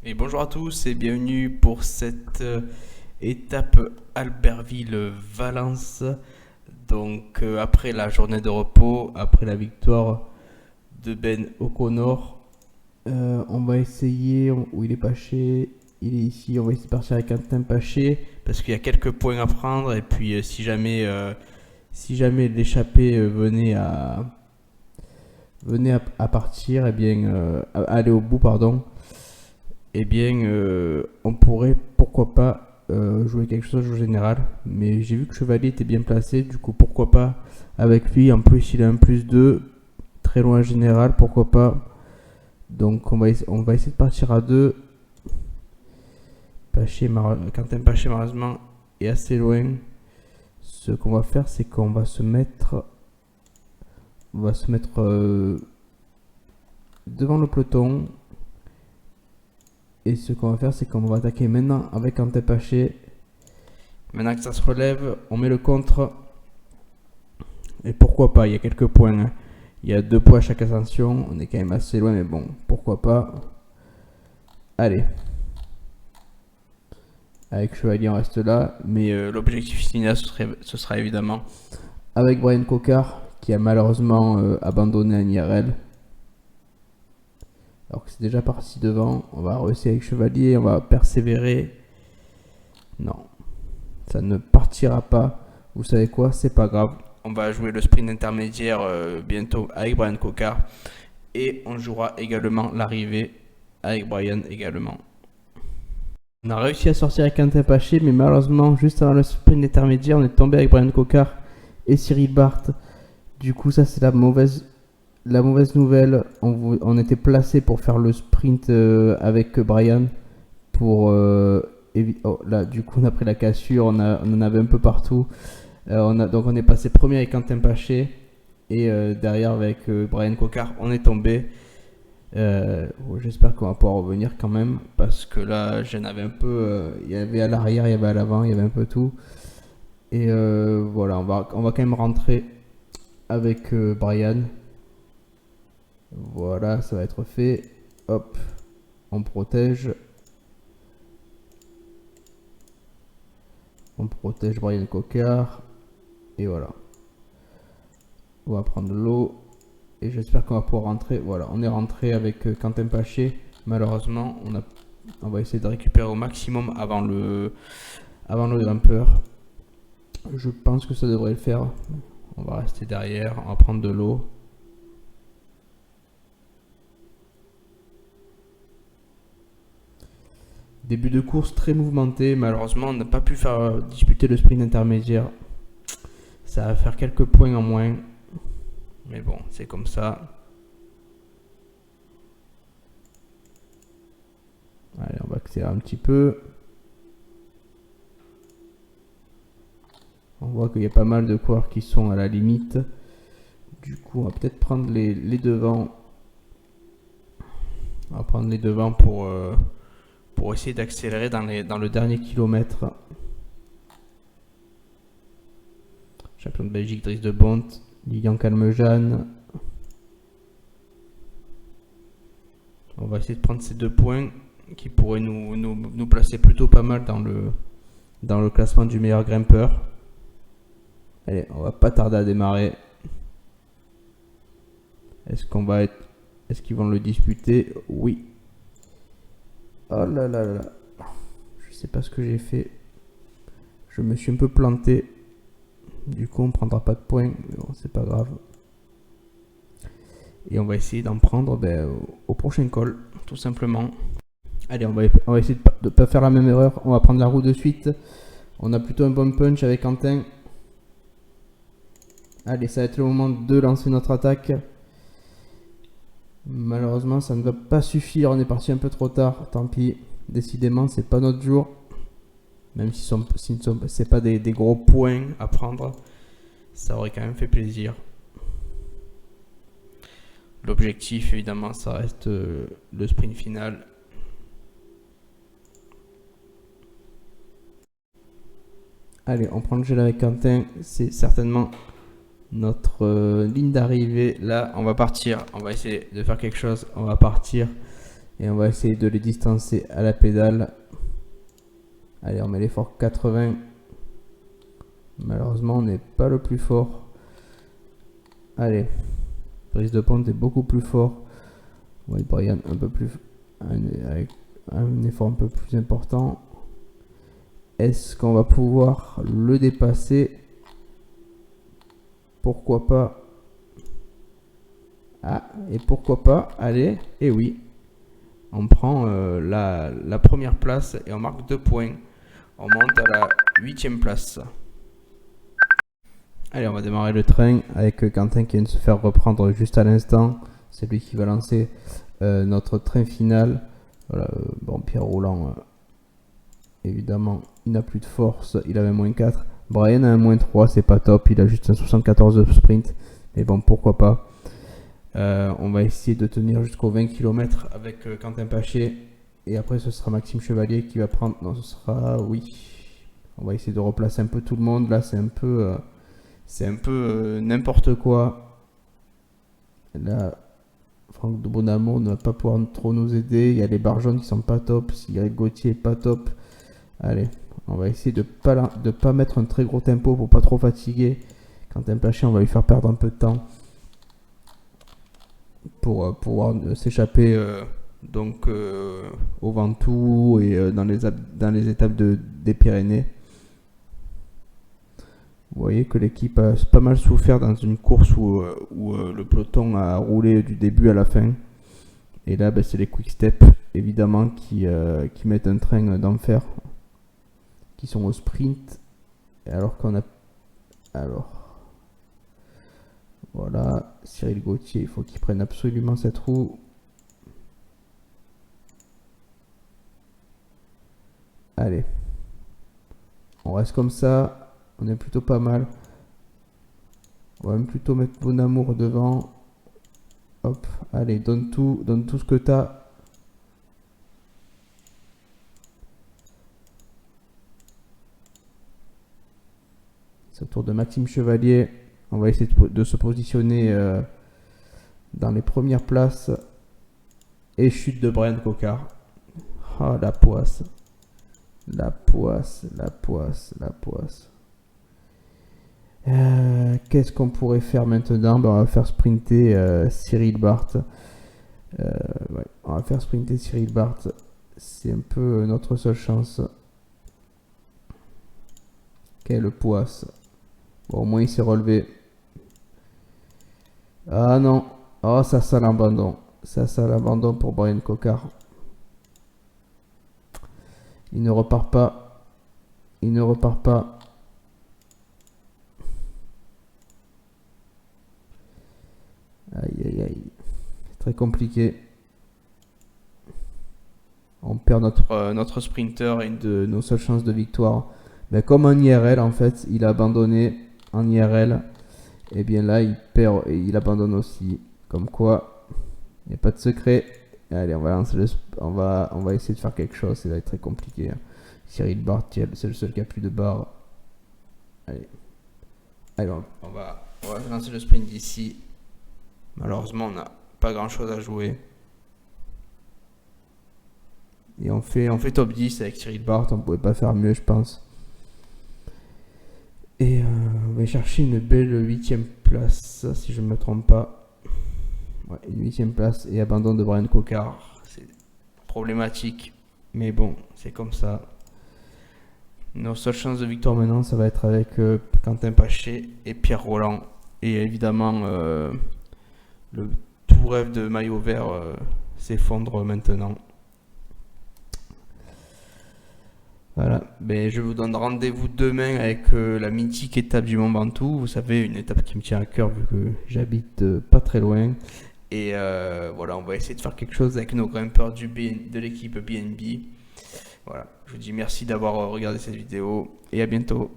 Et bonjour à tous et bienvenue pour cette étape Albertville-Valence. Donc après la journée de repos, après la victoire de Ben O'Connor, on va essayer, où il est Paché, il est ici, on va essayer de partir avec Quentin Paché parce qu'il y a quelques points à prendre et puis si jamais l'échappée venait à partir, et bien à aller au bout, pardon, eh bien, on pourrait, pourquoi pas, jouer quelque chose au général. Mais j'ai vu que Chevalier était bien placé, du coup, pourquoi pas avec lui. En plus, il a un plus 2 très loin général, pourquoi pas. Donc, on va essayer de partir à 2. Quentin Paché, malheureusement, est assez loin. Ce qu'on va faire, c'est qu'on va se mettre. On va se mettre devant le peloton. Et ce qu'on va faire, c'est qu'on va attaquer maintenant avec Quentin Paché. Maintenant que ça se relève, on met le contre. Et pourquoi pas, il y a quelques points. Hein. Il y a 2 points à chaque ascension. On est quand même assez loin, mais bon, pourquoi pas. Allez. Avec Chevalier, on reste là. Mais l'objectif final, ce sera évidemment avec Brian Cocard, qui a malheureusement abandonné un IRL. Alors que c'est déjà parti devant. On va réussir avec Chevalier, on va persévérer. Non, ça ne partira pas. Vous savez quoi, c'est pas grave. On va jouer le sprint intermédiaire bientôt avec Brian Cocard. Et on jouera également l'arrivée avec Brian également. On a réussi à sortir avec Quentin Paché, mais malheureusement, juste avant le sprint intermédiaire, on est tombé avec Brian Cocard et Cyril Barthes. Du coup, ça c'est la mauvaise nouvelle. On était placé pour faire le sprint avec Brian. Là, du coup, on a pris la cassure, on en avait un peu partout. Donc on est passé premier avec Quentin Paché et derrière avec Brian Cocard, on est tombé. J'espère qu'on va pouvoir revenir quand même parce que là j'en avais un peu. Il y avait à l'arrière, il y avait à l'avant, il y avait un peu tout. Et voilà, on va quand même rentrer avec Brian. Voilà, ça va être fait. Hop, on protège. On protège Brian Cocard. Et voilà. On va prendre l'eau. Et j'espère qu'on va pouvoir rentrer. Voilà, on est rentré avec Quentin Paché. Malheureusement, on va essayer de récupérer au maximum avant le grimpeur. Je pense que ça devrait le faire. On va rester derrière, on va prendre de l'eau. Début de course très mouvementé. Malheureusement, on n'a pas pu faire disputer le sprint intermédiaire. Ça va faire quelques points en moins. Mais bon, c'est comme ça. Allez, on va accélérer un petit peu. On voit qu'il y a pas mal de coureurs qui sont à la limite. Du coup, on va peut-être prendre les devants. On va prendre les devants pour essayer d'accélérer dans le dernier kilomètre. Champion de Belgique, Dries de Bont, Lilian Calmejane. On va essayer de prendre ces 2 points qui pourraient nous placer plutôt pas mal dans le classement du meilleur grimpeur. Allez, on va pas tarder à démarrer. Est-ce qu'ils vont le disputer? Oui. Oh là là là. Je sais pas ce que j'ai fait. Je me suis un peu planté. Du coup, on prendra pas de points. Mais bon, c'est pas grave. Et on va essayer d'en prendre au prochain call, tout simplement. Allez, on va essayer de ne pas faire la même erreur. On va prendre la roue de suite. On a plutôt un bon punch avec Quentin. Allez, ça va être le moment de lancer notre attaque. Malheureusement, ça ne va pas suffire. On est parti un peu trop tard. Tant pis. Décidément, c'est pas notre jour. Même si c'est pas des gros points à prendre, ça aurait quand même fait plaisir. L'objectif, évidemment, ça reste le sprint final. Allez, on prend le gel avec Quentin. C'est certainement notre ligne d'arrivée. Là, on va partir. On va essayer de faire quelque chose. On va partir. Et on va essayer de les distancer à la pédale. Allez, on met l'effort 80. Malheureusement, on n'est pas le plus fort. Allez, prise de pente est beaucoup plus fort. Ouais, Brian un peu plus, avec un effort un peu plus important. Est-ce qu'on va pouvoir le dépasser? Pourquoi pas? Ah, et pourquoi pas? Allez, et oui. On prend la première place et on marque 2 points. On monte à la 8e place. Allez, on va démarrer le train avec Quentin qui vient de se faire reprendre juste à l'instant. C'est lui qui va lancer notre train final. Voilà, bon, Pierre Roland, évidemment, il n'a plus de force. Il avait -4. Brian a un -3, c'est pas top. Il a juste un 74 de sprint. Mais bon, pourquoi pas. On va essayer de tenir jusqu'aux 20 km avec Quentin Paché. Et après, ce sera Maxime Chevalier qui va prendre. Non, ce sera. Oui. On va essayer de replacer un peu tout le monde. Là, c'est un peu. N'importe quoi. Là, Franck de Bonamour ne va pas pouvoir trop nous aider. Il y a les Barjones qui sont pas top. Cyril Gauthier pas top. Allez, on va essayer de pas mettre un très gros tempo pour pas trop fatiguer. Quentin Paché, on va lui faire perdre un peu de temps pour pouvoir s'échapper au Ventoux et dans les étapes des Pyrénées. Vous voyez que l'équipe a pas mal souffert dans une course où le peloton a roulé du début à la fin. Et là, c'est les Quick Step, évidemment, qui mettent un train d'enfer, qui sont au sprint. Alors qu'on a... Alors... Voilà, Cyril Gauthier, il faut qu'il prenne absolument cette roue. Allez. On reste comme ça. On est plutôt pas mal. On va même plutôt mettre Bonamour devant. Hop, allez, donne tout ce que t'as. C'est au tour de Maxime Chevalier. On va essayer de se positionner dans les premières places. Et chute de Brian Coquard. Ah, la poisse. La poisse. Qu'est-ce qu'on pourrait faire maintenant? On va faire sprinter Cyril Barth. Ouais, on va faire sprinter Cyril Barth. C'est un peu notre seule chance. Quelle poisse. Bon, au moins il s'est relevé. Ah non. Oh, ça sent l'abandon. Ça sent l'abandon pour Brian Coquard. Il ne repart pas. Il ne repart pas. Aïe, aïe, aïe. C'est très compliqué. On perd notre sprinter et une de nos seules chances de victoire. Mais comme en IRL, en fait, il a abandonné en IRL. Et bien là, il perd et il abandonne aussi. Comme quoi, il n'y a pas de secret. Allez, on va essayer de faire quelque chose. Ça va être très compliqué. Cyril Barth, c'est le seul qui a plus de barre. Allez, on va lancer le sprint d'ici. Malheureusement, on n'a pas grand chose à jouer. Et on fait top 10 avec Cyril Barth. On ne pouvait pas faire mieux, je pense. Et on va chercher une belle 8ème place, si je ne me trompe pas. Ouais, une 8ème place et abandon de Brian Coquard. C'est problématique, mais bon, c'est comme ça. Nos seules chances de victoire maintenant, ça va être avec Quentin Paché et Pierre Roland. Et évidemment, le tout rêve de maillot vert s'effondre maintenant. Voilà, ben, je vous donne rendez-vous demain avec la mythique étape du Mont Ventoux. Vous savez, une étape qui me tient à cœur vu que j'habite pas très loin. Et voilà, on va essayer de faire quelque chose avec nos grimpeurs de l'équipe BNB. Voilà, je vous dis merci d'avoir regardé cette vidéo et à bientôt.